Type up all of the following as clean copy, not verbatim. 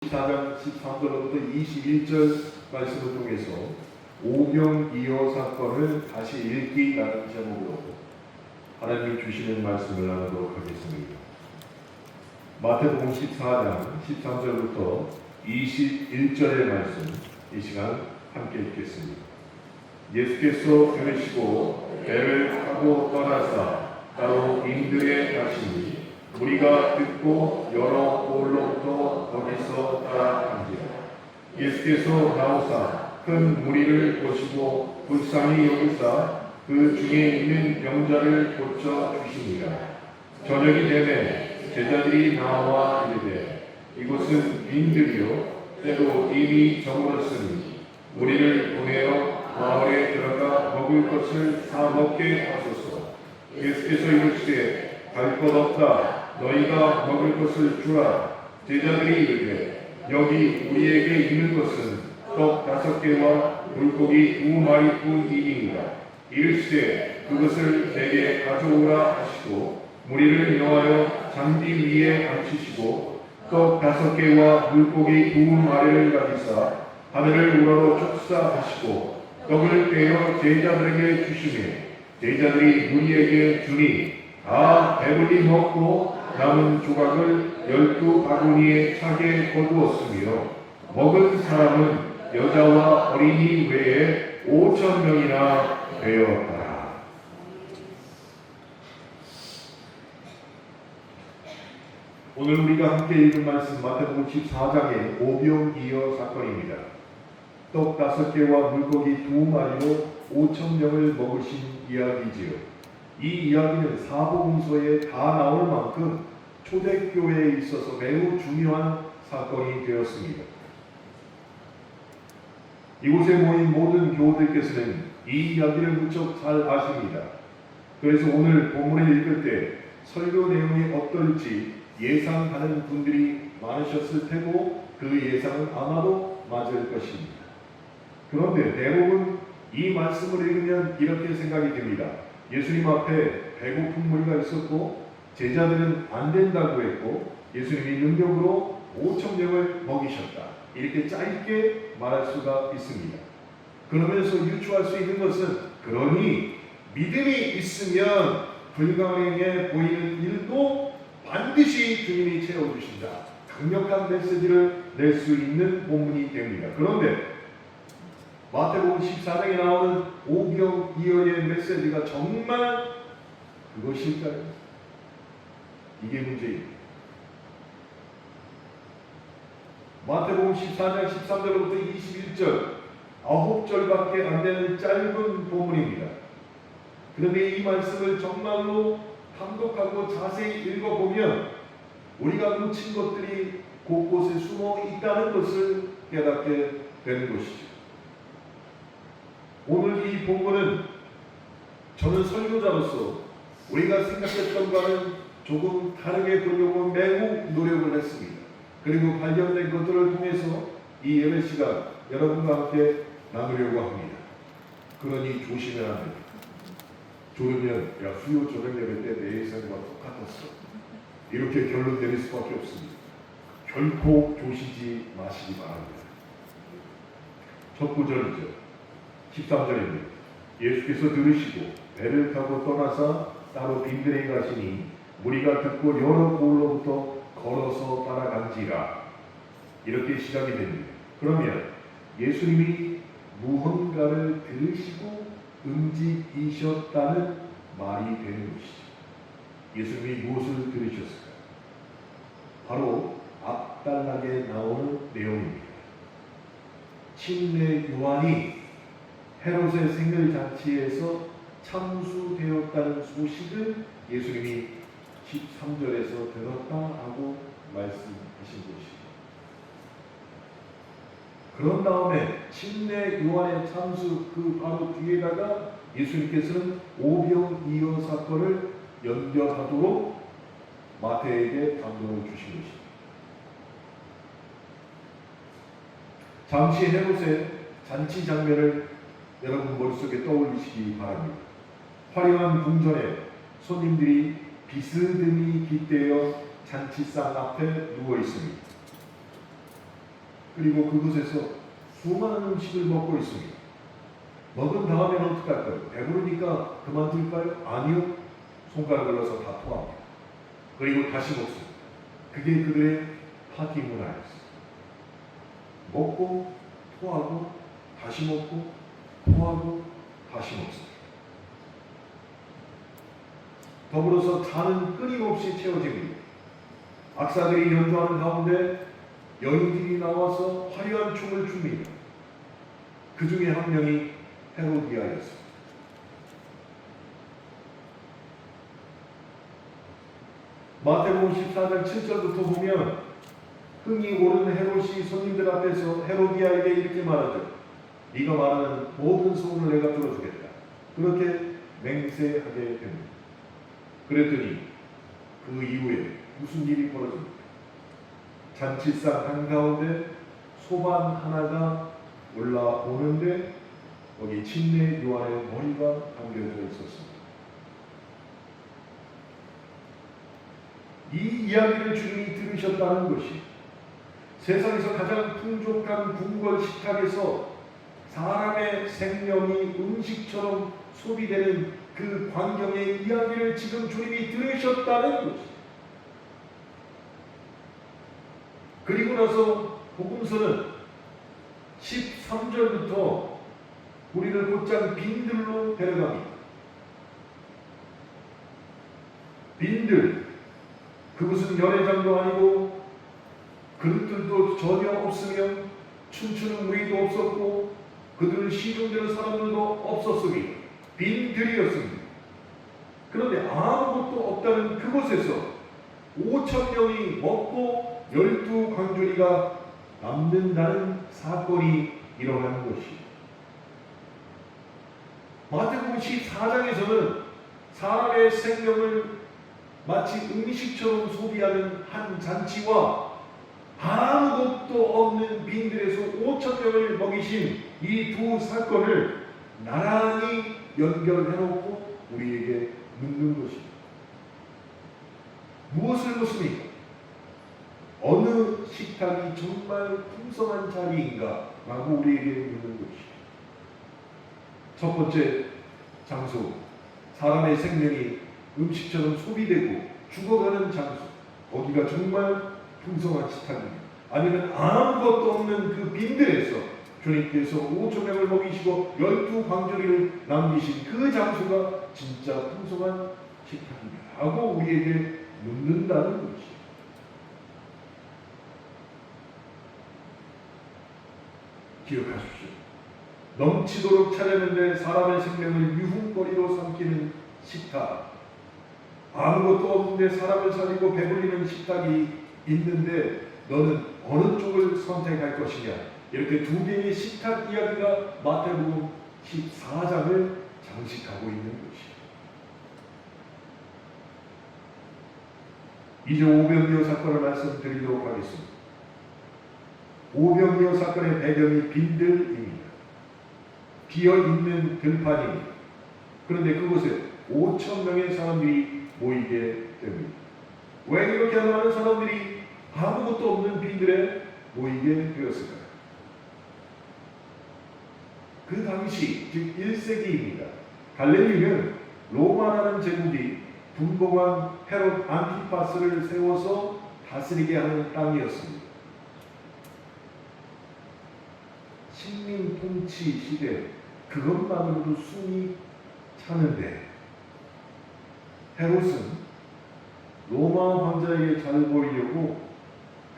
14장 13절부터 21절 말씀을 통해서 오병이어 사건을 다시 읽기라는 제목으로 하나님이 주시는 말씀을 나누도록 하겠습니다. 마태복음 14장 13절부터 21절의 말씀, 이 시간 함께 읽겠습니다. 예수께서 들으시고 배를 타고 떠나사 따로 인도에 가시니 무리가 듣고 여러 곳로부터 거기서 따라간지라. 예수께서 나오사 큰 무리를 보시고 불쌍히 여기사 그 중에 있는 병자를 고쳐 주시니라. 저녁이 되매 제자들이 나와 이르되 이곳은 빈들이요 때도 이미 저물었으니 무리를 보내어 마을에 들어가 먹을 것을 사 먹게 하소서. 예수께서 이르시되 갈 것 없다. 너희가 먹을 것을 주라. 제자들이 이르되 여기 우리에게 있는 것은 떡 5개와 물고기 2마리뿐이니라. 이르시되 그것을 내게 가져오라 하시고 무리를 명하여 잔디 위에 앉히시고 떡 5개와 물고기 2마리를 가지사 하늘을 우러러 축사하시고 떡을 떼어 제자들에게 주시매 제자들이 무리에게 주니 다 배불리 먹고 남은 조각을 12바구니에 차게 거두었으며 먹은 사람은 여자와 어린이 외에 5,000명이나 되었다. 오늘 우리가 함께 읽은 말씀 마태복음 14장의 오병이어 사건입니다. 떡 5개와 물고기 2마리로 5,000명을 먹으신 이야기지요. 이 이야기는 사복음서에 다 나올 만큼 초대교회에 있어서 매우 중요한 사건이 되었습니다. 이곳에 모인 모든 교우들께서는 이 이야기를 무척 잘 아십니다. 그래서 오늘 본문을 읽을 때 설교 내용이 어떨지 예상하는 분들이 많으셨을 테고 그 예상은 아마도 맞을 것입니다. 그런데 대부분 이 말씀을 읽으면 이렇게 생각이 듭니다. 예수님 앞에 배고픈 무리가 있었고 제자들은 안 된다고 했고 예수님이 능력으로 5,000명을 먹이셨다. 이렇게 짧게 말할 수가 있습니다. 그러면서 유추할 수 있는 것은 그러니 믿음이 있으면 불가능해 보이는 일도 반드시 주님이 채워주신다. 강력한 메시지를 낼 수 있는 본문이 됩니다. 그런데 마태복음 14장에 나오는 오병이어의 메시지가 정말 그것일까요? 이게 문제입니다. 마태복음 14장 13절부터 21절 9절밖에 안 되는 짧은 본문입니다. 그런데 이 말씀을 정말로 감독하고 자세히 읽어보면 우리가 놓친 것들이 곳곳에 숨어 있다는 것을 깨닫게 되는 것이죠. 오늘 이 본문은 저는 설교자로서 우리가 생각했던 것과는 조금 다르게 보려고 매우 노력을 했습니다. 그리고 발견된 것들을 통해서 이 예배 시간 여러분과 함께 나누려고 합니다. 그러니 조심해야 합니다. 조르면 야 수요 저녁 예배 때 내 예상과 똑같았어. 이렇게 결론 내릴 수밖에 없습니다. 결코 조시지 마시기 바랍니다. 첫 구절이죠. 13절입니다. 예수께서 들으시고 배를 타고 떠나사 따로 빈들에 가시니 무리가 듣고 여러 곳로부터 걸어서 따라간지라. 이렇게 시작이 됩니다. 그러면 예수님이 무언가를 들으시고 움직이셨다는 말이 되는 것이죠. 예수님이 무엇을 들으셨을까요? 바로 앞단락에 나오는 내용입니다. 침례 요한이 헤롯의 생일잔치에서 참수되었다는 소식을 예수님이 13절에서 들었다 하고 말씀하신 것이죠. 그런 다음에 침례 요한의 참수 그 바로 뒤에다가 예수님께서는 오병이어 사건을 연결하도록 마태에게 감동을 주신 것입니다. 잠시 헤롯의 잔치 장면을 여러분 머릿속에 떠올리시기 바랍니다. 화려한 궁전에 손님들이 비스듬히 빗대어 잔치상 앞에 누워 있습니다. 그리고 그곳에서 수많은 음식을 먹고 있습니다. 먹은 다음에는 어떡할까요? 배부르니까 그만둘까요? 아니요. 손가락을 넣어서 다 토합니다. 그리고 다시 먹습니다. 그게 그들의 파티 문화였어요. 먹고 토하고 다시 먹고 토하고 다시 먹습니다. 더불어서 잔은 끊임없이 채워집니다. 악사들이 연주하는 가운데 여인들이 나와서 화려한 춤을 춥니다. 그 중에 한 명이 헤로디아였습니다. 마태복음 14장 7절부터 보면 흥이 오른 헤롯이 손님들 앞에서 헤로디아에게 이렇게 말하죠. 네가 말하는 모든 소문을 내가 들어주겠다. 그렇게 맹세하게 됩니다. 그랬더니 그 이후에 무슨 일이 벌어집니까? 잔치상 한가운데 소반 하나가 올라오는데 거기 침례 요한의 머리가 담겨져 있었습니다. 이 이야기를 주님이 들으셨다는 것이 세상에서 가장 풍족한 궁궐 식탁에서 사람의 생명이 음식처럼 소비되는 그 광경의 이야기를 지금 주님이 들으셨다는 것이. 그리고 나서 복음서는 13절부터 우리를 곧장 빈들로 데려갑니다. 빈들, 그것은 연회장도 아니고 그릇들도 전혀 없으며 춤추는 무리도 없었고 그들을 시중되는 사람들도 없었으니 빈들이었습니다. 그런데 아무것도 없다는 그곳에서 5,000명이 먹고 12광주리가 남는다는 사건이 일어나는 것이. 마태복음 14장에서는 사람의 생명을 마치 음식처럼 소비하는 한 잔치와 아무것도 없는 빈들에서 5,000명을 먹이신 이 두 사건을 나란히 연결해놓고 우리에게 묻는 것입니다. 무엇을 묻습니까? 어느 식탁이 정말 풍성한 자리인가? 라고 우리에게 묻는 것입니다. 첫 번째 장소, 사람의 생명이 음식처럼 소비되고 죽어가는 장소, 거기가 정말 풍성한 식탁입니다. 아니면 아무것도 없는 그 빈들에서 주님께서 5,000명을 먹이시고 12광주리를 남기신 그 장소가 진짜 풍성한 식탁입니다. 하고 우리에게 묻는다는 것이죠. 기억하십시오. 넘치도록 차렸는데 사람의 생명을 유흥거리로 삼키는 식탁, 아무것도 없는데 사람을 살리고 배불리는 식탁이 있는데 너는 어느 쪽을 선택할 것이냐? 이렇게 두 개의 식탁 이야기가 마태복음 14장을 장식하고 있는 것이에요. 이제 오병이어 사건을 말씀드리도록 하겠습니다. 오병이어 사건의 배경이 빈들입니다. 비어있는 들판입니다. 그런데 그곳에 5,000명의 사람들이 모이게 됩니다. 왜 이렇게 많은 사람들이 아무것도 없는 빈들에 모이게 되었을까요? 그 당시, 즉 1세기입니다. 갈릴리는 로마라는 제국이 분봉한 헤롯 안티파스를 세워서 다스리게 하는 땅이었습니다. 식민 통치 시대, 그것만으로도 숨이 차는데 헤롯은 로마 황제에게 잘 보이려고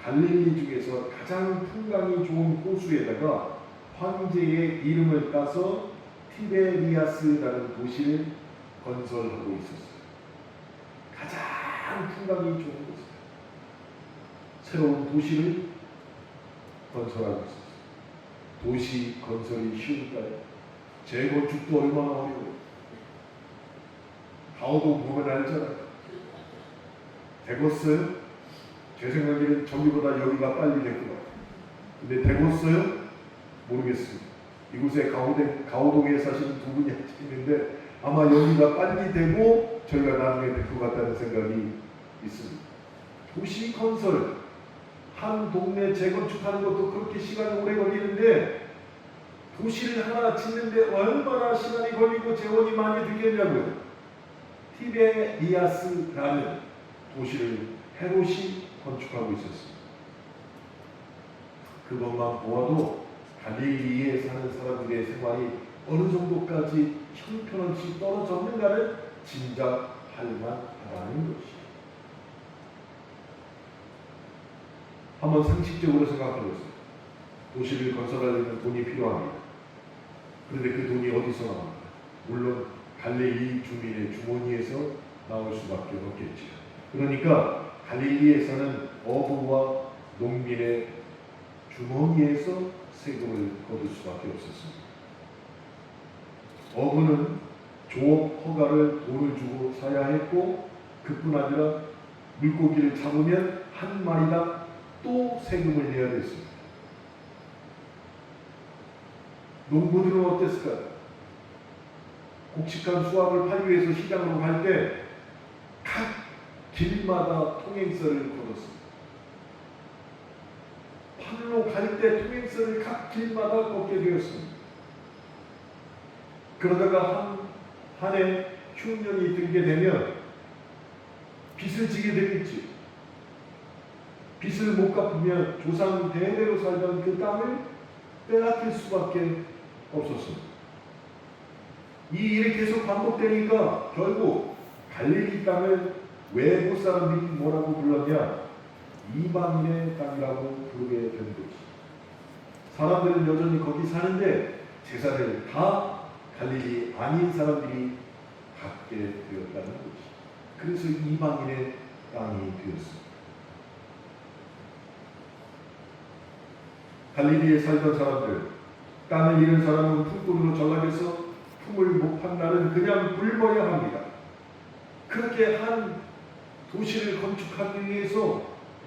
갈릴리 중에서 가장 풍광이 좋은 호수에다가 황제의 이름을 따서 티베리아스라는 도시를 건설하고 있었어요. 가장 풍광이 좋은 곳이에요. 새로운 도시를 건설하고 있었어요. 도시 건설이 쉬울까요? 재건축도 얼마나 어려워요. 가오동 보면 알잖아요. 되겠어요? 제 생각에는 저기보다 여기가 빨리 될 것 같아요. 근데 되겠어요? 모르겠습니다. 이곳에 가오동에 사시는 두 분이 있는데 아마 여기가 빨리 되고 저희가 나중에 될 것 같다는 생각이 있습니다. 도시 건설 한 동네 재건축하는 것도 그렇게 시간이 오래 걸리는데 도시를 하나 짓는데 얼마나 시간이 걸리고 재원이 많이 들겠냐고요. 티베리아스라는 도시를 헤롯이 건축하고 있었습니다. 그것만 보아도 갈릴리에 사는 사람들의 생활이 어느 정도까지 형편없이 떨어졌는가를 짐작할 만하다는 것이죠. 한번 상식적으로 생각해보세요. 도시를 건설하려면 돈이 필요합니다. 그런데 그 돈이 어디서 나옵니까? 물론 갈릴리 주민의 주머니에서 나올 수밖에 없겠죠. 그러니까 갈릴리에 사는 어부와 농민의 주머니에서 세금을 거둘 수밖에 없었습니다. 어부는 조업 허가를 돈을 주고 사야 했고, 그뿐 아니라 물고기를 잡으면 한 마리당 또 세금을 내야 됐습니다. 농부들은 어땠을까요? 곡식한 수확을 팔기 위해서 시장으로 갈 때 각 길마다 통행세를 걷었습니다. 팔로 갈 때 통행세를 각 길마다 걷게 되었습니다. 그러다가 한 해 흉년이 들게 되면 빚을 지게 되겠지. 빚을 못 갚으면 조상 대대로 살던 그 땅을 빼앗길 수밖에 없었습니다. 이 일이 계속 반복되니까 결국 갈릴리 땅을 외국 사람들이 뭐라고 불렀냐? 이방인의 땅이라고 부르게 된 것이죠. 사람들은 여전히 거기 사는데 제사를 다 갈릴리 아닌 사람들이 갖게 되었다는 것이죠. 그래서 이방인의 땅이 되었습니다. 갈릴리에 살던 사람들, 땅을 잃은 사람은 품꾼으로 전락해서 품을 못 판다는 그냥 굶어야 합니다. 그렇게 한 도시를 건축하기 위해서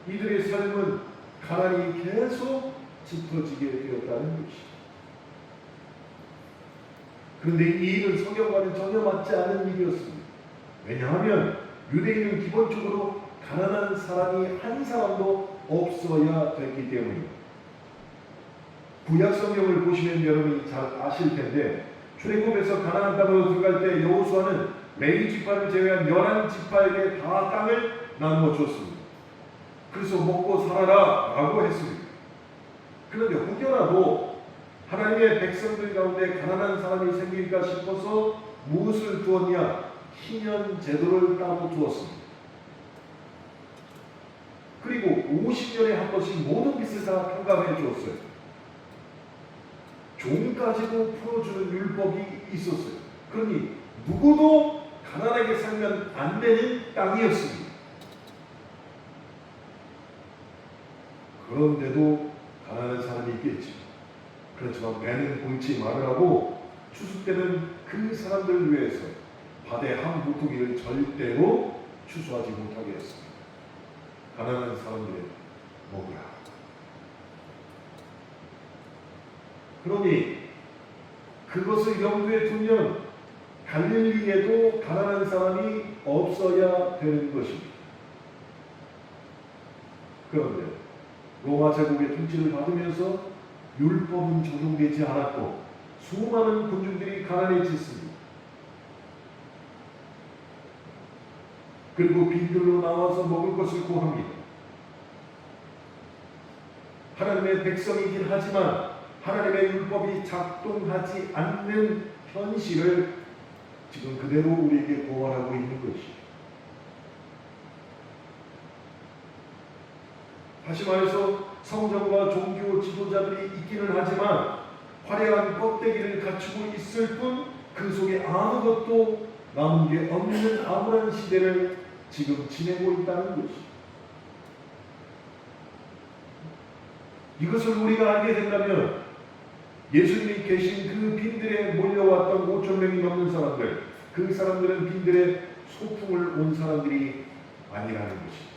이들의 삶은 가난이 계속 짙어지게 되었다는 것이죠. 그런데 이 일은 성경과는 전혀 맞지 않은 일이었습니다. 왜냐하면 유대인은 기본적으로 가난한 사람이 한 사람도 없어야 됐기 때문입니다. 구약 성경을 보시면 여러분이 잘 아실 텐데, 출애굽에서 가나안 땅으로 들어갈 때 여호수아는 레위 지파를 제외한 11지파에게 다 땅을 나누어 줬습니다. 그래서 먹고 살아라 라고 했습니다. 그런데 혹여라도 하나님의 백성들 가운데 가난한 사람이 생길까 싶어서 무엇을 두었냐? 희년 제도를 따로 두었습니다. 그리고 50년에 한 번씩 모든 빚을 다 탕감해 주었어요. 종까지도 풀어주는 율법이 있었어요. 그러니 누구도 가난하게 살면 안 되는 땅이었습니다. 그런데도 가난한 사람이 있겠지. 그렇지만 배는 골치 말으라고 추수 때는 그 사람들을 위해서 밭에 한 모퉁이를 절대로 추수하지 못하게 했습니다. 가난한 사람들의 먹으라. 그러니 그것을 염두에 두면 갈릴리에도 가난한 사람이 없어야 되는 것입니다. 그런데 로마 제국의 통치를 받으면서 율법은 적용되지 않았고 수많은 군중들이 가난해졌습니다. 그리고 빈들로 나와서 먹을 것을 구합니다. 하나님의 백성이긴 하지만 하나님의 율법이 작동하지 않는 현실을 지금 그대로 우리에게 고발하고 있는 것이죠. 다시 말해서 성전과 종교 지도자들이 있기는 하지만 화려한 껍데기를 갖추고 있을 뿐 그 속에 아무것도 남은 게 없는 암울한 시대를 지금 지내고 있다는 것이죠. 이것을 우리가 알게 된다면 예수님이 계신 그 빈들에 몰려왔던 5,000명이 넘는 사람들, 그 사람들은 빈들의 소풍을 온 사람들이 아니라는 것이죠.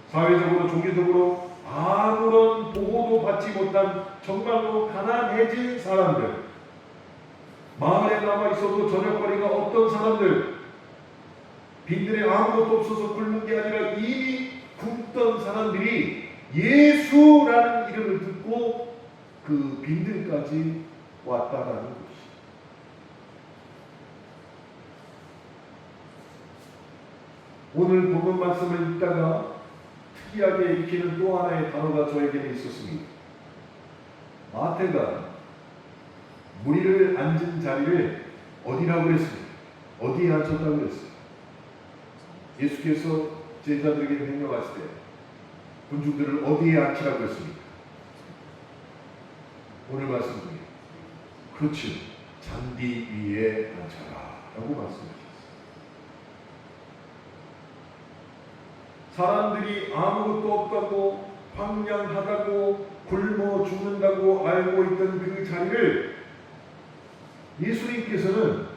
사회적으로 종교적으로 아무런 보호도 받지 못한 정말로 가난해진 사람들, 마을에 남아있어도 저녁거리가 없던 사람들, 빈들에 아무것도 없어서 굶는 게 아니라 이미 굶던 사람들이 예수라는 이름을 듣고 그 빈들까지 왔다라는 것이. 오늘 본문 말씀을 읽다가 특이하게 읽히는 또 하나의 단어가 저에게는 있었습니다. 마태가 무리를 앉은 자리를 어디라고 그랬습니까? 어디에 앉혔다고 그랬어요? 예수께서 제자들에게 명령하실 때 군중들을 어디에 앉히라고 했습니까? 오늘 말씀 중에 그렇죠. 잔디 위에 앉혀라 라고 말씀하셨어요. 사람들이 아무것도 없다고 황량하다고 굶어 죽는다고 알고 있던 그 자리를 예수님께서는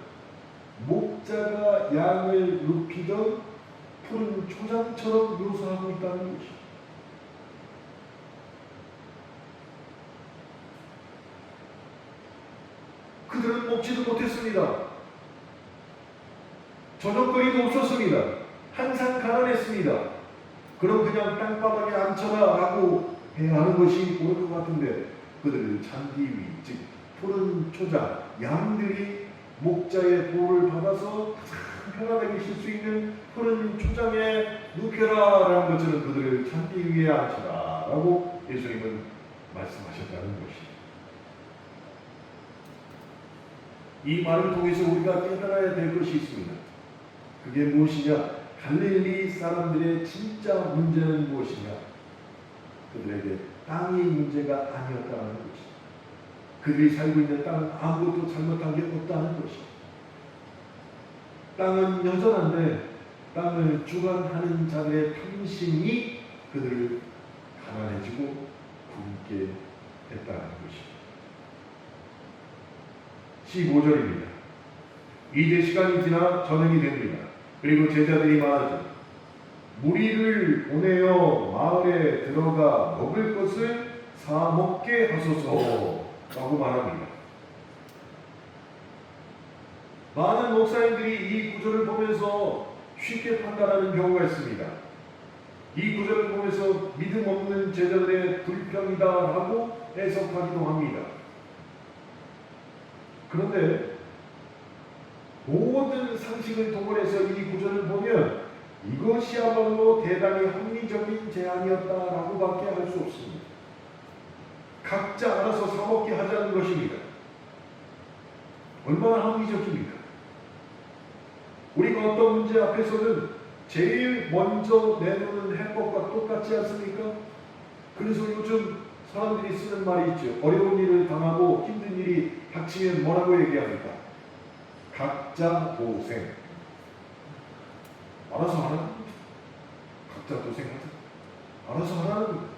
목자가 양을 눕히던 푸른 초장처럼 묘사하고 있다는 것이죠. 그들은 먹지도 못했습니다. 저녁거리도 없었습니다. 항상 가난했습니다. 그럼 그냥 땅바닥에 앉혀라 라고 해야 하는 것이 옳은 것 같은데 그들을 잔디 위, 즉 푸른 초장, 양들이 목자의 보호를 받아서 가장 편안하게 쉴 수 있는 푸른 초장에 눕혀라 라는 것처럼 그들을 잔디 위에 앉혀라 라고 예수님은 말씀하셨다는 것이죠. 이 말을 통해서 우리가 깨달아야 될 것이 있습니다. 그게 무엇이냐? 갈릴리 사람들의 진짜 문제는 무엇이냐? 그들에게 땅이 문제가 아니었다는 것이죠. 그들이 살고 있는 땅은 아무것도 잘못한 게 없다는 것이죠. 땅은 여전한데 땅을 주관하는 자들의 탐심이 그들을 가난해지고 굶게 했다는 것이죠. 15절입니다. 이제 시간이 지나 저녁이 됩니다. 그리고 제자들이 말하죠. 무리를 보내어 마을에 들어가 먹을 것을 사 먹게 하소서 라고 말합니다. 많은 목사님들이 이 구절을 보면서 쉽게 판단하는 경우가 있습니다. 이 구절을 보면서 믿음 없는 제자들의 불평이다 하고 해석하기도 합니다. 그런데 모든 상식을 동원해서 이 구절을 보면 이것이야말로 대단히 합리적인 제안이었다라고 밖에 할 수 없습니다. 각자 알아서 사먹게 하자는 것입니다. 얼마나 합리적입니까? 우리가 어떤 문제 앞에서는 제일 먼저 내놓는 해법과 똑같지 않습니까? 그래서 요즘 사람들이 쓰는 말이 있죠. 어려운 일을 당하고 힘든 일이 닥치면 뭐라고 얘기합니까? 각자 도생. 알아서 하는 겁니다. 각자 도생하자. 알아서 하라는 겁니다.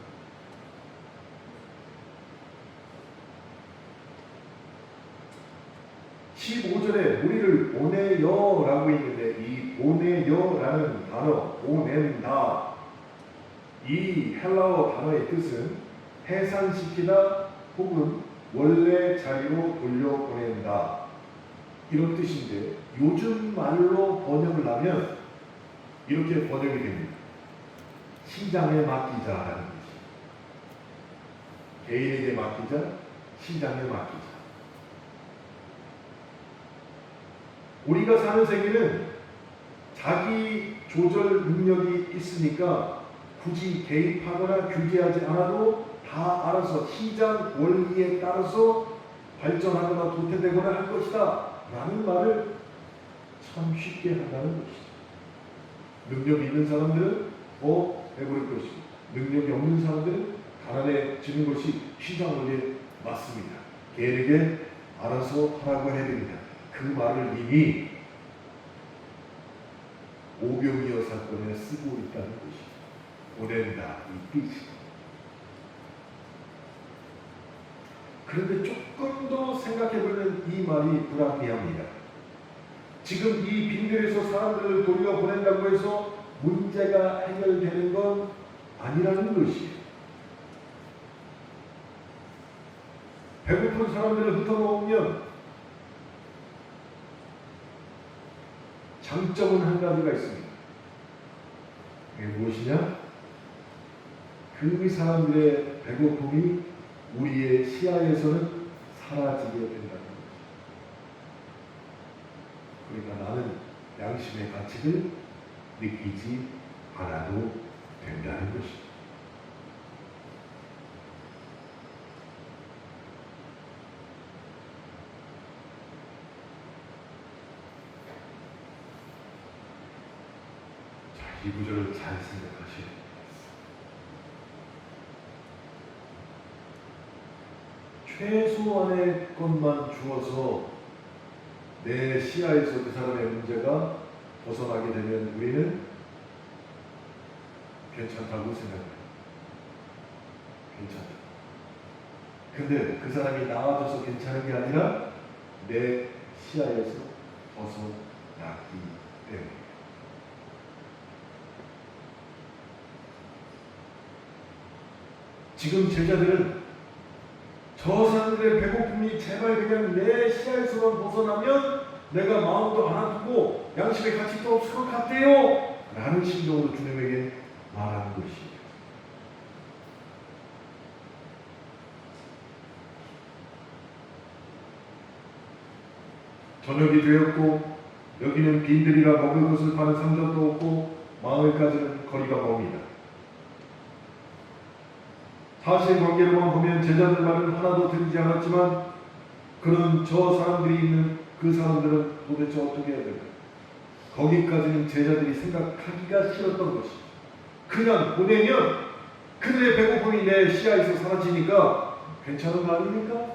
(15절에) 우리를 보내여라고 있는데 이 보내여라는 단어, 보낸다, 이 헬라어 단어의 뜻은 해산시키다 혹은 원래 자리로 돌려보낸다 이런 뜻인데 요즘 말로 번역을 하면 이렇게 번역이 됩니다. 시장에 맡기자라는 뜻이. 개인에게 맡기자, 시장에 맡기자. 우리가 사는 세계는 자기 조절 능력이 있으니까 굳이 개입하거나 규제하지 않아도 다 알아서 시장 원리에 따라서 발전하거나 도태되거나 할 것이다 라는 말을 참 쉽게 한다는 것이죠. 능력이 있는 사람들은 배부를 것이고 능력이 없는 사람들은 가난해지는 것이 시장 원리에 맞습니다. 개인에게 알아서 하라고 해야 됩니다. 그 말을 이미 오병이어 사건에 쓰고 있다는 것이죠. 보낸다, 이 뜻이. 그런데 조금 더 생각해보면 이 말이 불합리합니다. 지금 이 빈들에서 사람들을 돌려보낸다고 해서 문제가 해결되는 건 아니라는 것이에요. 배고픈 사람들을 흩어놓으면 장점은 한 가지가 있습니다. 그게 무엇이냐? 그 사람들의 배고픔이 우리의 시야에서는 사라지게 된다는 거죠. 그러니까 나는 양심의 가치를 느끼지 않아도 된다는 것입니다. 자, 이 구절을 잘 생각하시오. 최소한의 것만 주어서 내 시야에서 그 사람의 문제가 벗어나게 되면 우리는 괜찮다고 생각해요. 괜찮다. 근데 그 사람이 나아져서 괜찮은 게 아니라 내 시야에서 벗어나기 때문에. 지금 제자들은 저 사람들의 배고픔이 제발 그냥 내 시야에서만 벗어나면 내가 마음도 안 아프고 양심의 가치도 없을 것 같아요 라는 심정으로 주님에게 말하는 것입니다. 저녁이 되었고 여기는 빈들이라 먹을 것을 파는 상점도 없고 마을까지는 거리가 멉니다. 사실관계로만 보면 제자들 말은 하나도 들리지 않았지만 그런 저 사람들이 있는 그 사람들은 도대체 어떻게 해야 될까? 거기까지는 제자들이 생각하기가 싫었던 것이죠. 그냥 보내면 그들의 배고픔이 내 시야에서 사라지니까 괜찮은 거 아닙니까?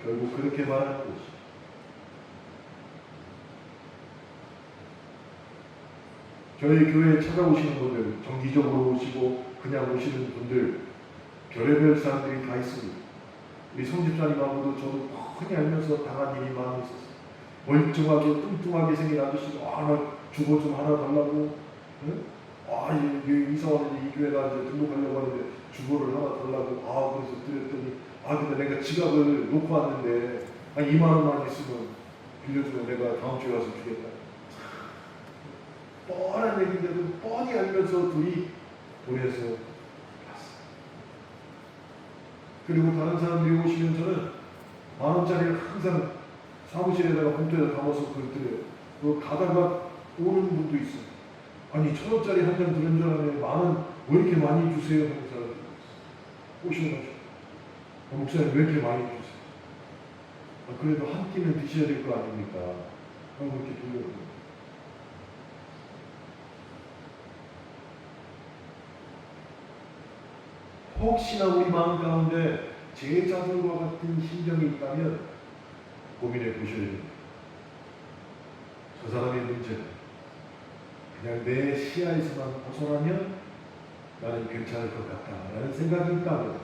결국 그렇게 말하는 것이죠. 저희 교회에 찾아오시는 분들, 정기적으로 오시고 그냥 오시는 분들 별의별 사람들이 다 있습니다. 우리 성집사님하고도 저도 뻔히 알면서 당한 일이 많이 있었어요. 멀쩡하게 뚱뚱하게 생긴 아저씨가 하나 주보 좀 하나 달라고, 응? 이사 왔는데 이 교회가 이제 등록하려고 하는데 주보를 하나 달라고, 그래서 드렸더니, 근데 내가 지갑을 놓고 왔는데, 2만 원만 있으면 빌려주면 내가 다음 주에 와서 주겠다. 뻔한 얘기인데도 뻔히 알면서 둘이 보내서 갔어요. 그리고 다른 사람들이 오시면 저는 10,000원짜리를 항상 사무실에다가 봉투에다 담아서 그걸 드려요. 가다가 오는 분도 있어요. 1,000원짜리 한 장 들은 줄 알았는데 10,000원 왜 이렇게 많이 주세요? 하는 사람들이 있어요. 오셔가지고 목사님 왜 이렇게 많이 주세요? 그래도 한 끼는 드셔야 될 거 아닙니까? 하고 이렇게 돌려요. 혹시나 우리 마음 가운데 제자들과 같은 심정이 있다면 고민해 보셔야 됩니다. 저 사람의 문제는 그냥 내 시야에서만 벗어나면 나는 괜찮을 것 같다라는 생각이 있다면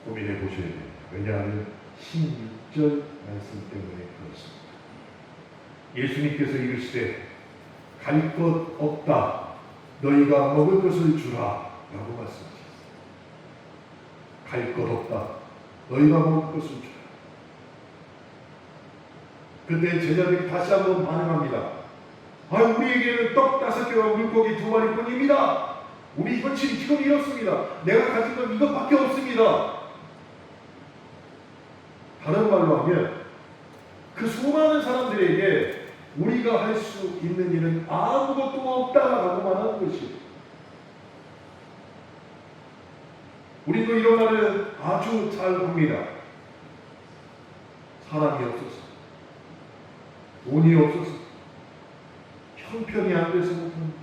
고민해 보셔야 됩니다. 왜냐하면 16절 말씀 때문에 그렇습니다. 예수님께서 이르시되 갈 것 없다. 너희가 먹을 것을 주라 라고 말씀하셨어요. 갈 것 없다. 너희가 먹을 것을 주라. 그때 제자들이 다시 한번 반응합니다. 우리에게는 떡 5개와 물고기 2마리뿐입니다. 우리 현실이 지금 이렇습니다. 내가 가진 건 이것밖에 없습니다. 다른 말로 하면 그 수많은 사람들에게 우리가 할 수 있는 일은 아무것도 없다라고 말하는 것이에요. 우리도 이런 말을 아주 잘 합니다. 사람이 없어서, 돈이 없어서, 형편이 안 돼서 못합니다.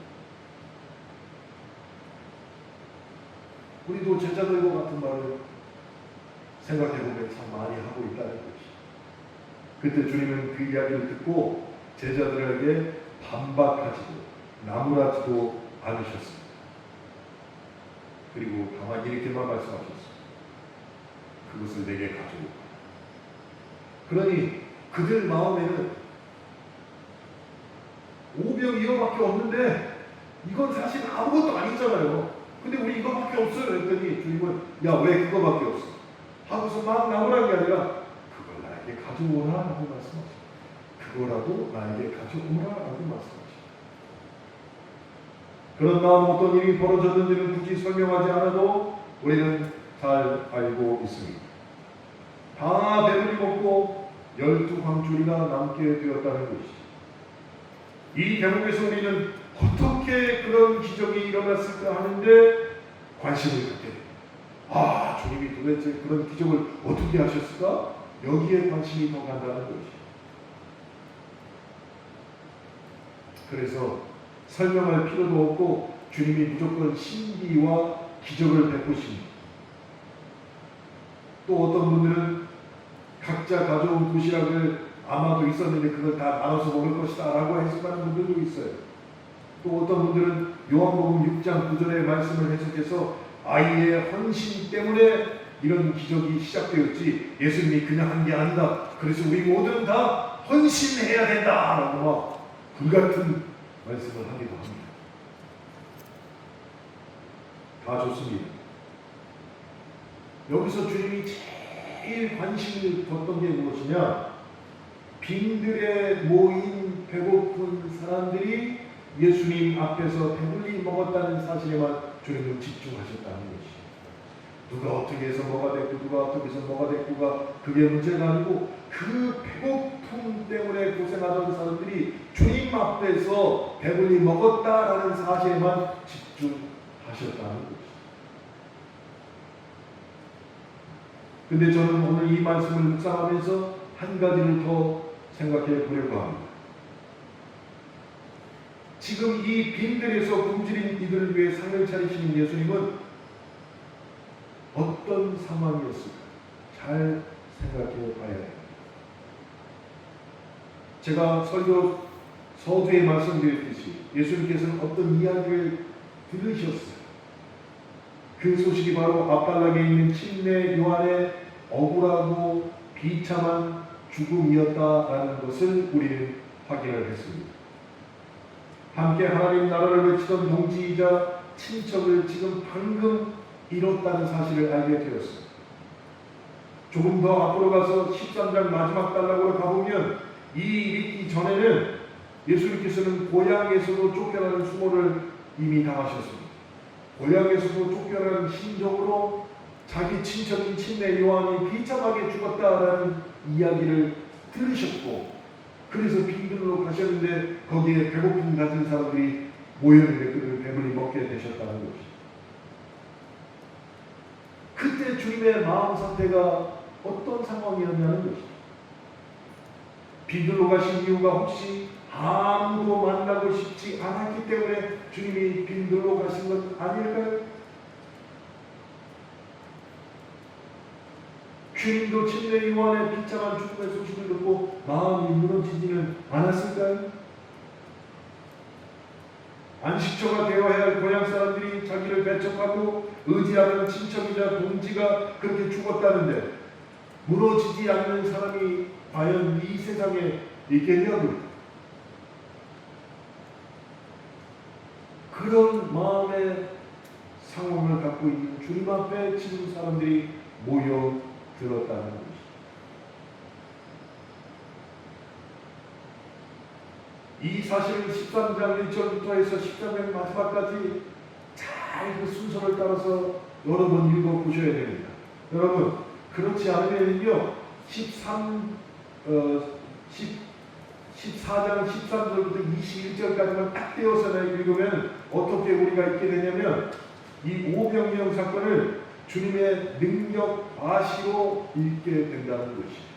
우리도 제자들과 같은 말을 생각해보면 참 많이 하고 있다는 것이죠. 그때 주님은 그 이야기를 듣고 제자들에게 반박하지도 나무라지도 않으셨습니다. 그리고 가만히 이렇게만 말씀하셨습니다. 그것을 내게 가져오라. 그러니 그들 마음에는 5병2호밖에 없는데 이건 사실 아무것도 아니잖아요. 근데 우리 이거밖에 없어요. 그랬더니 주님은 왜 그거밖에 없어? 하고서 막 나오라는 게 아니라 그걸 나에게 가져오라 하고 말씀하셨어요. 그거라도 나에게 가져오라 라고 말씀하십니다. 그런 다음 어떤 일이 벌어졌는지는 굳이 설명하지 않아도 우리는 잘 알고 있습니다. 다 배불리 먹고 12광주리가 남게 되었다는 것이죠. 이 대목에서 우리는 어떻게 그런 기적이 일어났을까 하는데 관심을 갖게 됩니다. 주님이 도대체 그런 기적을 어떻게 하셨을까? 여기에 관심이 더 간다는 것이죠. 그래서 설명할 필요도 없고 주님이 무조건 신비와 기적을 베푸십니다. 또 어떤 분들은 각자 가져온 도시락을 아마도 있었는데 그걸 다 나눠서 먹을 것이다 라고 해석하는 분들도 있어요. 또 어떤 분들은 요한복음 6장 9절의 말씀을 해석해서 아이의 헌신 때문에 이런 기적이 시작되었지 예수님이 그냥 한 게 아니다. 그래서 우리 모두는 다 헌신해야 된다 라고 막 불같은 말씀을 하기도 합니다. 다 좋습니다. 여기서 주님이 제일 관심을 뒀던 게 무엇이냐? 빈들에 모인 배고픈 사람들이 예수님 앞에서 배불리 먹었다는 사실에만 주님은 집중하셨다는 것이죠. 누가 어떻게 해서 뭐가 됐고 누가 어떻게 해서 뭐가 됐고가 그게 문제가 아니고 그 배고픔 때문에 고생하던 사람들이 주님 앞에서 배불리 먹었다라는 사실에만 집중하셨다는 것이죠. 근데 저는 오늘 이 말씀을 묵상하면서 한 가지를 더 생각해 보려고 합니다. 지금 이 빈들에서 굶주린 이들을 위해 상을 차리시는 예수님은 어떤 상황이었을까? 잘 생각해 봐야 합니다. 제가 설교 서두에 말씀드렸듯이 예수님께서는 어떤 이야기를 들으셨어요. 그 소식이 바로 앞달락에 있는 침례 요한의 억울하고 비참한 죽음이었다라는 것을 우리는 확인을 했습니다. 함께 하나님 나라를 외치던 동지이자 친척을 지금 방금 잃었다는 사실을 알게 되었습니다. 조금 더 앞으로 가서 13장 마지막 단락으로 가보면 이 일이 전에는 예수님께서는 고향에서도 쫓겨나는 수모를 이미 당하셨습니다. 고향에서도 쫓겨나는 심정으로 자기 친척인 침례 요한이 비참하게 죽었다라는 이야기를 들으셨고 그래서 빈들로 가셨는데 거기에 배고픔 가진 사람들이 모였는데 그를 배불리 먹게 되셨다는 것이죠. 그때 주님의 마음 상태가 어떤 상황이었냐는 것이죠. 빈들로 가신 이유가 혹시 아무도 만나고 싶지 않았기 때문에 주님이 빈들로 가신 것 아닐까요? 주님도 침례 요한의 비참한 죽음의 소식을 듣고 마음이 무너지지는 않았을까요? 안식처가 되어야 할 고향 사람들이 자기를 배척하고 의지하는 친척이자 동지가 그렇게 죽었다는데 무너지지 않는 사람이 과연 이 세상에 있겠냐고요. 그런 마음의 상황을 갖고 있는 주님 앞에 지금 사람들이 모여 들었다는 것이죠. 이 사실을 13장 1절부터 해서 13장 마지막까지 잘 그 순서를 따라서 여러 번 읽어보셔야 됩니다. 여러분 그렇지 않으면요 14장 13절부터 21절까지만 딱 떼어서 읽으면 어떻게 우리가 읽게 되냐면 이 오병이어 사건을 주님의 능력 과시로 읽게 된다는 것이죠.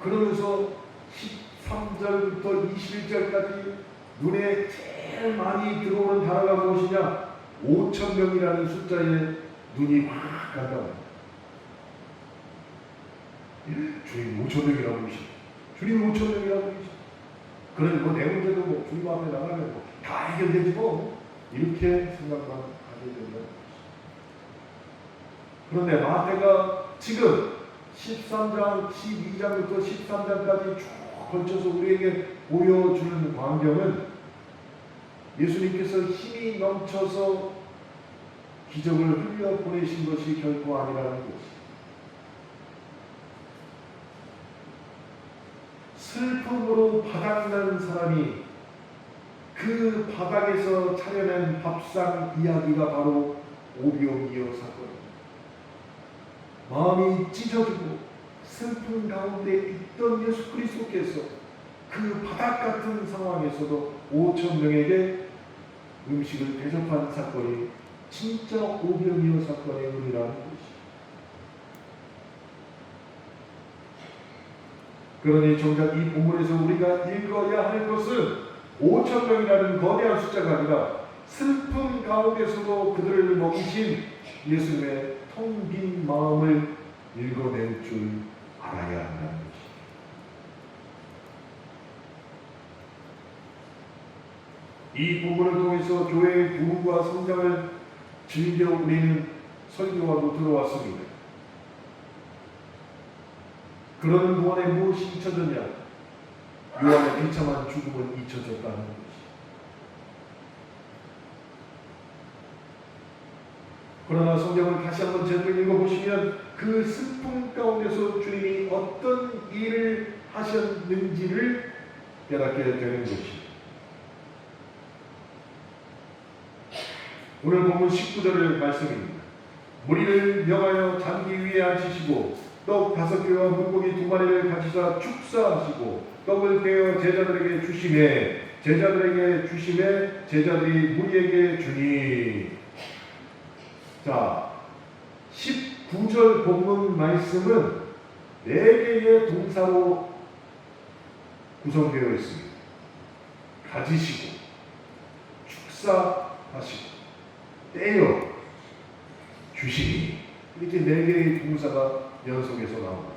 그러면서 13절부터 21절까지 눈에 제일 많이 들어오는 단어가 무엇이냐? 5,000명이라는 숫자에 눈이 확 간다. 주님 5,000명이라고 그러시죠. 주님 5,000명이라고 그러시죠. 그러니 뭐 내 문제도 뭐 주님 앞에 나가면 뭐 다 해결되지 뭐 이렇게 생각만 하게 된다는 것이죠. 그런데 마태가 지금 13장, 12장부터 13장까지 쭉 걸쳐서 우리에게 보여주는 광경은 예수님께서 힘이 넘쳐서 기적을 흘려 보내신 것이 결코 아니라는 것이죠. 슬픔으로 바닥난 사람이 그 바닥에서 차려낸 밥상 이야기가 바로 오병이어 사건입니다. 마음이 찢어지고 슬픈 가운데 있던 예수 그리스도께서 그 바닥 같은 상황에서도 5천 명에게 음식을 대접한 사건이 진짜 오병이어 사건의 의미라는 것이죠. 그러니 정작 이 본문에서 우리가 읽어야 할 것은 5천 명이라는 거대한 숫자가 아니라 슬픈 가운데서도 그들을 먹이신 예수님의 텅 빈 마음을 읽어낼 줄 알아야 한다는 것입니다. 이 본문을 통해서 교회의 부흥과 성장을 즐겨 우리는 설교하고 들어왔습니다. 그러는 동안에 무엇이 잊혀졌냐? 요한의 비참한 죽음은 잊혀졌다는 것이죠. 그러나 성경을 다시 한번 제대로 읽어보시면 그 슬픔 가운데서 주님이 어떤 일을 하셨는지를 깨닫게 되는 것이죠. 오늘 본문 19절의 말씀입니다. 무리를 명하여 잔디 위에 앉히시고 떡 5개와 물고기 2마리를 가지사 축사하시고 떡을 떼어 제자들에게 주시매 제자들이 무리에게 주니. 자, 19절 본문 말씀은 4개의 동사로 구성되어 있습니다. 가지시고 축사하시고 떼어 주시니, 이렇게 4개의 동사가 연속해서 나옵니다.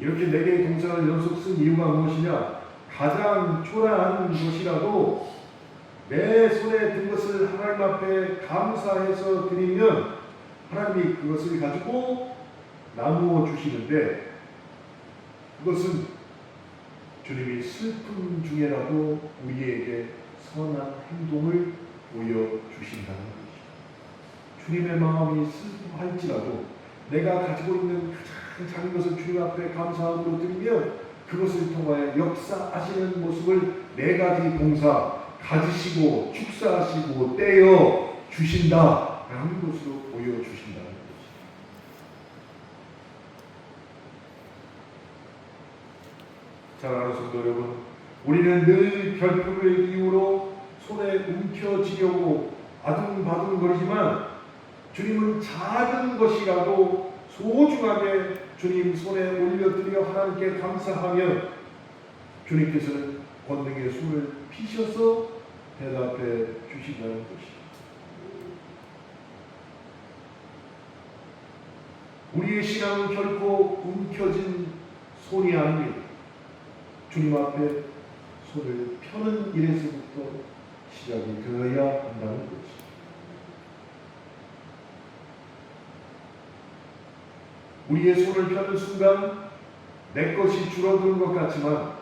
이렇게 4개의 동사를 연속 쓴 이유가 무엇이냐? 가장 초라한 것이라도 내 손에 든 것을 하나님 앞에 감사해서 드리면 하나님이 그것을 가지고 나누어 주시는데, 그것은 주님이 슬픔 중에라도 우리에게 선한 행동을 보여주신다는 것이죠. 주님의 마음이 슬퍼할지라도 내가 가지고 있는 가장 작은 것을 주님 앞에 감사함으로 드리면 그것을 통하여 역사하시는 모습을 4가지 동사, 가지시고 축사하시고 떼어 주신다라는 것으로 보여주신다는 것이죠. 사랑하는 성도 여러분, 우리는 늘 결핍의 이유로 손에 움켜쥐려고 아둥바둥거리지만 주님은 작은 것이라도 소중하게 주님 손에 올려드려 하나님께 감사하면 주님께서는 권능의 숨을 피셔서 대답해 주신다는 것이죠. 우리의 신앙은 결코 움켜진 손이 아닙니다. 주님 앞에 손을 펴는 일에서부터 시작이 되어야 한다는 것이죠. 우리의 손을 펴는 순간 내 것이 줄어드는 것 같지만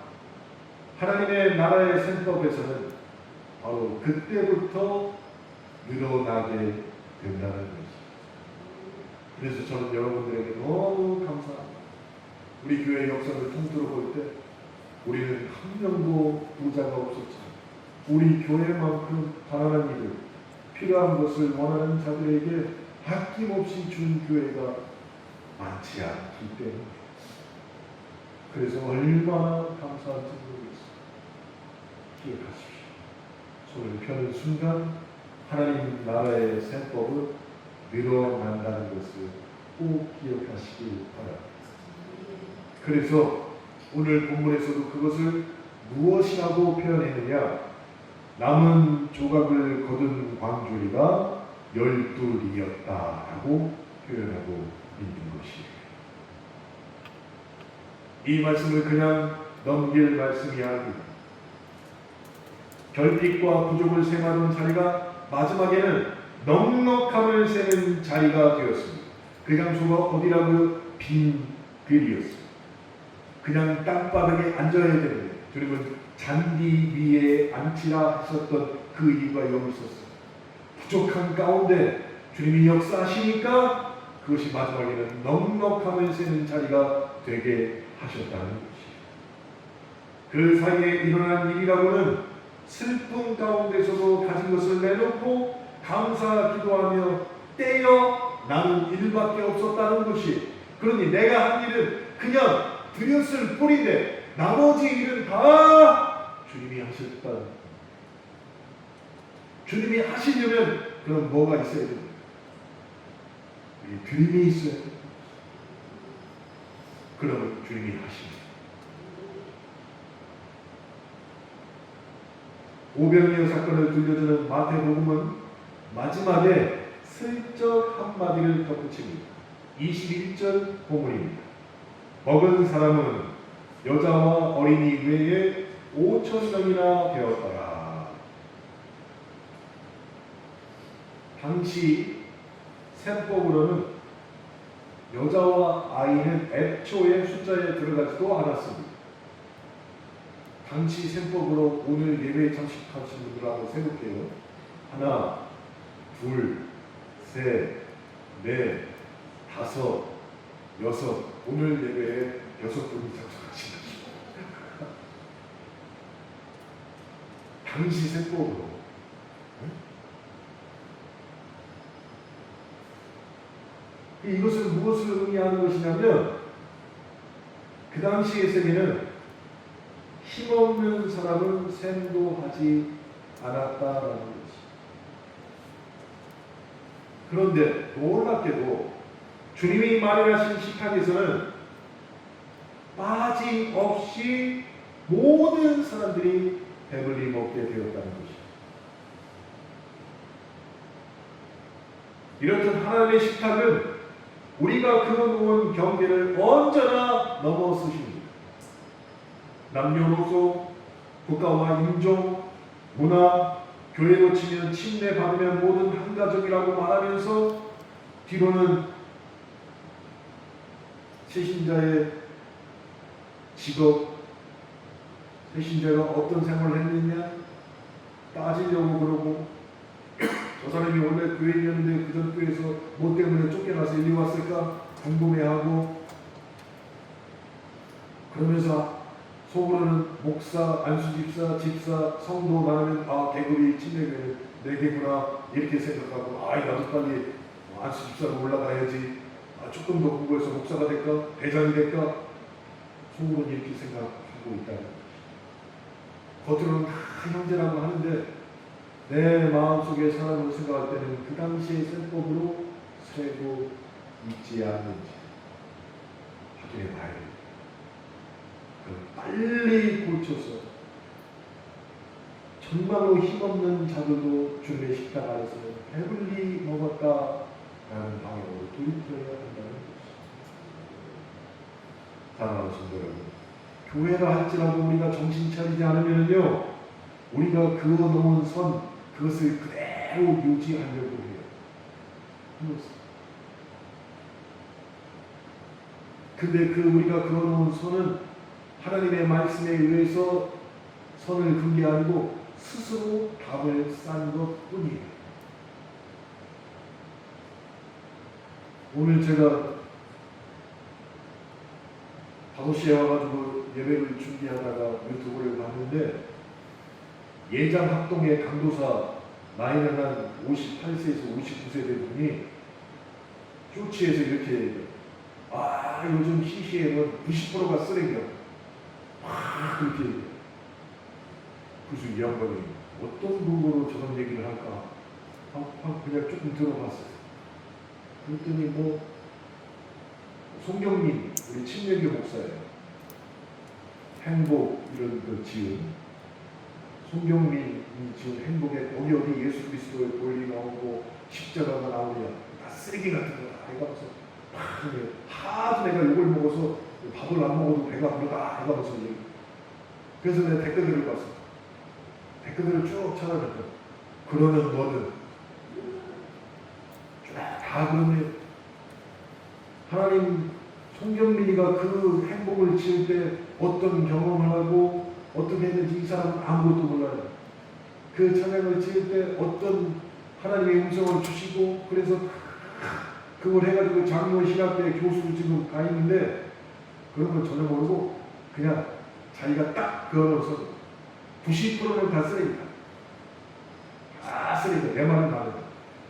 하나님의 나라의 셈법에서는 바로 그때부터 늘어나게 된다는 것이죠. 그래서 저는 여러분들에게 너무 감사합니다. 우리 교회 역사를 통틀어 볼 때 우리는 한 명도 부자가 없었지만 우리 교회만큼 가난한 이들, 필요한 것을 원하는 자들에게 아낌없이 준 교회가 많지 않기 때문입니다. 그래서 얼마나 감사한지 모르겠습니다. 기억하십시오. 손을 펴는 순간 하나님 나라의 셈법은 늘어난다는 것을 꼭 기억하시길 바랍니다. 그래서 오늘 본문에서도 그것을 무엇이라고 표현했느냐? 남은 조각을 거둔 광주리가 12이었다라고 표현하고 있는 것이에요. 이 말씀을 그냥 넘길 말씀이 아닙니다. 결핍과 부족을 생하던 자리가 마지막에는 넉넉함을 세는 자리가 되었습니다. 그 장소가 어디라고? 빈 글이었습니다. 그냥 땅바닥에 앉아야 되는데 주님은 잔디 위에 앉히라 하셨던 그 이유가 여기 있었어요. 부족한 가운데 주님이 역사하시니까 그것이 마지막에는 넉넉함을 세는 자리가 되게 하셨다는 것이에요. 그 사이에 일어난 일이라고는 슬픔 가운데서도 가진 것을 내놓고 감사 기도하며 떼어 나눈 일밖에 없었다는 것이, 그러니 내가 한 일은 그냥 드렸을 뿐인데 나머지 일은 다 주님이 하셨다. 주님이 하시려면 그럼 뭐가 있어야 됩니까? 드림이 있어야 됩니다. 그러면 주님이 하십니다. 오병이어 사건을 들려주는 마태복음은 마지막에 슬쩍 한마디를 덧붙입니다. 21절 본문입니다. 먹은 사람은 여자와 어린이 외에 5,000명이나 되었더라. 당시 셈법으로는 여자와 아이는 애초에 숫자에 들어가지도 않았습니다. 당시 셈법으로 오늘 예배에 참석하신 분들하고 세볼게요. 하나, 둘, 셋, 넷, 다섯, 여섯. 오늘 예배에 6분이 참석하신 것입니다. 당시 셈법으로. 이것은 무엇을 의미하는 것이냐면, 그 당시의 세계는 힘없는 사람은 셈도 하지 않았다라는 것입니다. 그런데 놀랍게도 주님이 마련하신 식탁에서는 빠짐없이 모든 사람들이 배불리 먹게 되었다는 것입니다. 이렇듯 하나님의 식탁은 우리가 그어놓은 경계를 언제나 넘어서십니다. 남녀노소, 국가와 인종, 문화, 교회로 치면 침례 받으면 모든 한 가족이라고 말하면서 뒤로는 새신자의 직업, 새신자가 어떤 생활을 했느냐 따지려고 그러고, 저 사람이 원래 교회인이었는데 그전 교회에서 뭐 때문에 쫓겨나서 일리 왔을까 궁금해하고, 그러면서 속으로는 목사, 안수집사, 집사, 성도 나누면 계급이 침례교회는 내 개구나 이렇게 생각하고, 나도 빨리 안수집사로 올라가야지, 조금 더 공부해서 목사가 될까, 대장이 될까, 속으로는 이렇게 생각하고 있다는 것이죠. 겉으로는 다 형제라고 하는데 내 마음속에 사람을 생각할 때는 그 당시의 셈법으로 세고 있지 않는지 확인해 봐야 됩니다. 빨리 고쳐서 정말로 힘없는 자들도 주님의 식탁 안에서 배불리 먹었다라는 방향으로 돌이켜야 한다는 것입니다. 사랑하는 성도 여러분, 교회라 할지라도 우리가 정신 차리지 않으면요, 우리가 그어놓은 선, 그것을 그대로 유지하려고 해요. 근데 그 우리가 그어놓은 선은 하나님의 말씀에 의해서 선을 긋는 게 아니고 스스로 답을 싼 것 뿐이에요. 오늘 제가 5시에 와가지고 예배를 준비하다가 유튜브를 봤는데, 예장 합동의 강도사, 나이는 한 58세에서 59세 된 분이 쇼츠에서 이렇게 얘기해요. 요즘 CCM은 90%가 쓰레기야. 그렇게 얘기해요. 그래서 이 양반이 어떤 근거로 저런 얘기를 할까? 그냥 조금 들어봤어요. 그랬더니 송경민, 우리 침례교 목사예요. 행복 이런 거 지은 송경민이 지은 행복에 어디 예수 그리스도의 본리 나오고 십자가가 나오냐, 다 쓰레기 같은 거다 해가면서 하도 내가 욕을 먹어서 밥을 안 먹어도 배가 부르다 해가면서 얘기. 그래서 내가 댓글들을 봤어. 댓글들을 쭉 찾아봤다. 그러면 너는 다 그러네. 하나님, 송경민이가 그 행복을 지을 때 어떤 경험을 하고 어떻게 했는지 이 사람은 아무것도 몰라요. 그 찬양을 지을 때 어떤 하나님의 음성을 주시고, 그래서 그걸 해가지고 장로 신학대 교수로 지금 가 있는데 그런 걸 전혀 모르고 그냥 자기가 딱 그어놓어서 90%는 다 쓰레기다. 다 쓰레기다. 내 말은 다르다.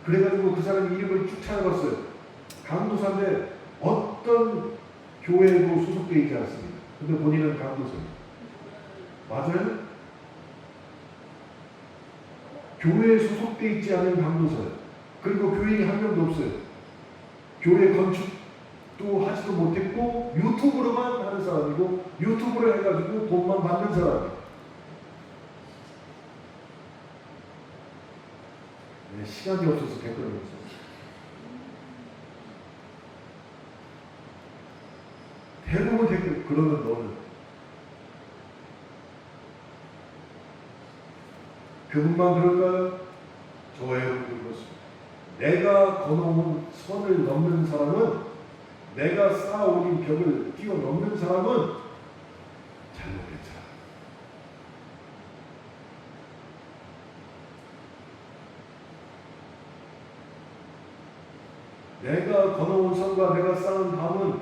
그래가지고 그 사람이 이름을 쭉 찾아봤어요. 강도사인데 어떤 교회에도 소속되어 있지 않습니다. 근데 본인은 강도사예요. 맞아요? 교회에 소속되어 있지 않은 강도사예요. 그리고 교인이 한 명도 없어요. 교회 건축도 하지도 못했고 유튜브로만 하는 사람이고 유튜브를 해가지고 돈만 받는 사람이에요. 네, 시간이 없어서 댓글을 못 썼어요. 대부분 댓글 그러면 너는 그분만 그럴까요? 저와 여러분도 그렇습니다. 내가 건너온 선을 넘는 사람은, 내가 쌓아올린 벽을 뛰어넘는 사람은 잘못했잖아. 내가 건너온 선과 내가 쌓은 담은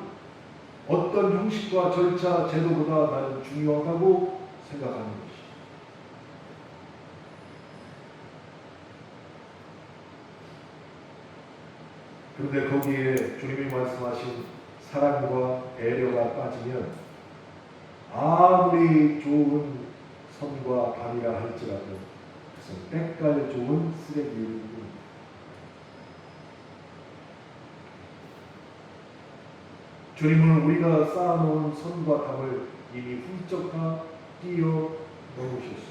어떤 형식과 절차, 제도보다 나는 중요하다고 생각하는 것이. 그런데 거기에 주님이 말씀하신 사랑과 배려가 빠지면 아무리 좋은 선과 감이라 할지라도 그것은 때깔 좋은 쓰레기일 뿐입니다. 주님은 우리가 쌓아놓은 선과 담을 이미 훌쩍 다 뛰어넘으셨습니다.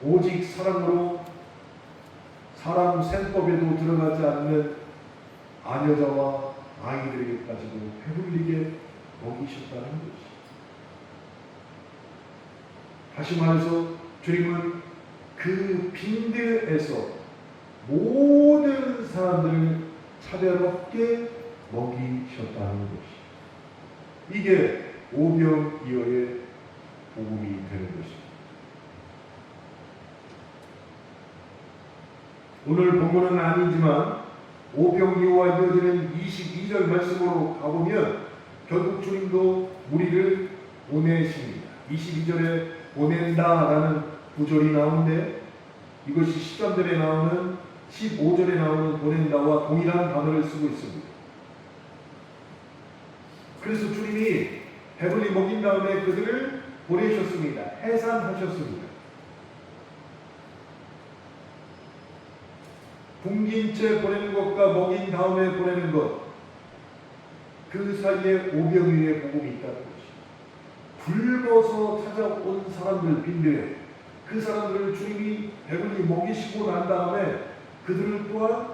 오직 사랑으로 사람 셈법에도 들어가지 않는 아녀자와 아이들에게까지도 배불리게 먹이셨다는 것이. 다시 말해서 주님은 그 빈들에서 모든 사람들을 차별 없게 먹이셨다는 것이. 이게 오병이어의 복음이 되는 것입니다. 오늘 본문은 아니지만 오병이어와 이어지는 22절 말씀으로 가보면 결국 주님도 우리를 보내십니다. 22절에 보낸다라는 구절이 나오는데 이것이 13절에 나오는 15절에 나오는 보낸다와 동일한 단어를 쓰고 있습니다. 그래서 주님이 배불리 먹인 다음에 그들을 보내셨습니다. 해산하셨습니다. 굶긴 채 보내는 것과 먹인 다음에 보내는 것, 그 사이에 오병이어의 복음이 있다는 것이. 굶어서 찾아온 사람들 빈들에 그 사람들을 주님이 배불리 먹이시고 난 다음에 그들을 또한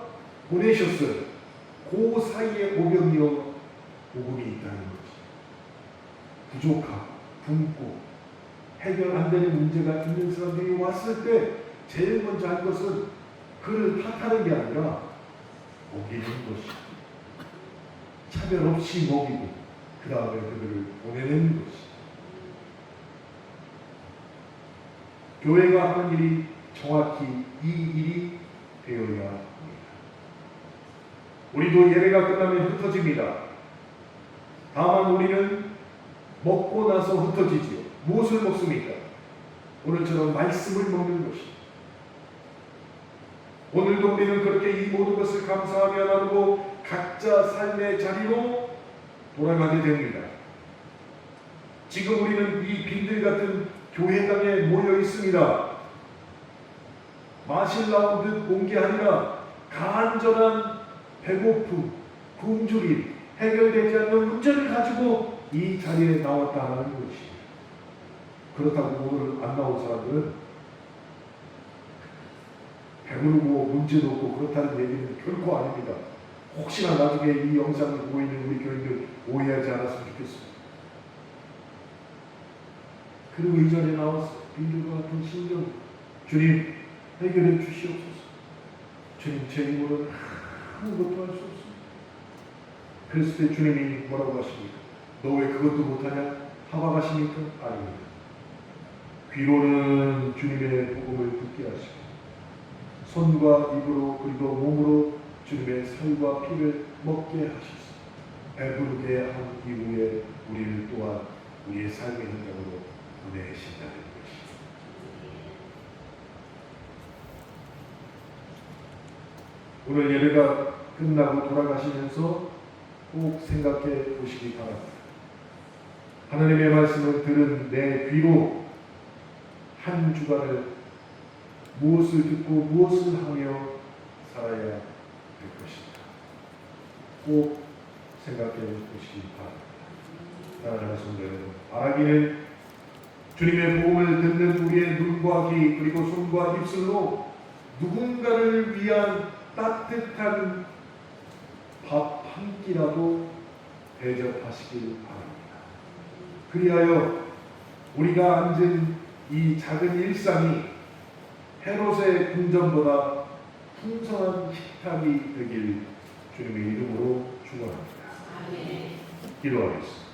보내셨어요. 그 사이에 오병이어 복음이 있다는 것이. 부족하고 굶고 해결 안 되는 문제가 있는 사람들이 왔을 때 제일 먼저 할 것은 그를 탓하는 게 아니라 먹이는 것이. 차별 없이 먹이고 그 다음에 그들을 보내는 것이. 교회가 하는 일이 정확히 이 일이 되어야 합니다. 우리도 예배가 끝나면 흩어집니다. 다만 우리는 먹고 나서 흩어지지요. 무엇을 먹습니까? 오늘처럼 말씀을 먹는 것이. 오늘도 우리는 그렇게 이 모든 것을 감사하며 나누고 각자 삶의 자리로 돌아가게 됩니다. 지금 우리는 이 빈들 같은 교회당에 모여 있습니다. 마실 나온 듯 온 게 아니라 간절한 배고픔, 굶주림, 해결되지 않는 문제를 가지고 이 자리에 나왔다는 것이. 그렇다고 오늘 안 나온 사람들은 배부르고 문제도 없고 그렇다는 얘기는 결코 아닙니다. 혹시나 나중에 이 영상을 보고 있는 우리 교인들 오해하지 않았으면 좋겠습니다. 그리고 이 자리에 나와서 빈들과 같은 심정, 주님 해결해 주시옵소서. 주님 제 힘으로는 아무것도 할 수 없습니다. 그랬을 때 주님이 뭐라고 하십니까? 너 왜 그것도 못하냐? 하박하십니까? 아닙니다. 귀로는 주님의 복음을 듣게 하시고 손과 입으로 그리고 몸으로 주님의 살과 피를 먹게 하시소. 배부르게 한 이후에 우리를 또한 우리의 삶의 현장으로 보내신다는 것이죠. 오늘 예배가 끝나고 돌아가시면서 꼭 생각해 보시기 바랍니다. 하나님의 말씀을 들은 내 귀로 한 주간을 무엇을 듣고 무엇을 하며 살아야 될 것인가 꼭 생각해 보시기 바랍니다. 사랑하는 성도 여러분, 바라기는 주님의 복음을 듣는 우리의 눈과 귀 그리고 손과 입술로 누군가를 위한 따뜻한 밥 한 끼라도 대접하시길 바랍니다. 그리하여 우리가 앉은 이 작은 일상이 헤롯의 궁전보다 풍성한 식탁이 되길 주님의 이름으로 축원합니다. 기도하겠습니다.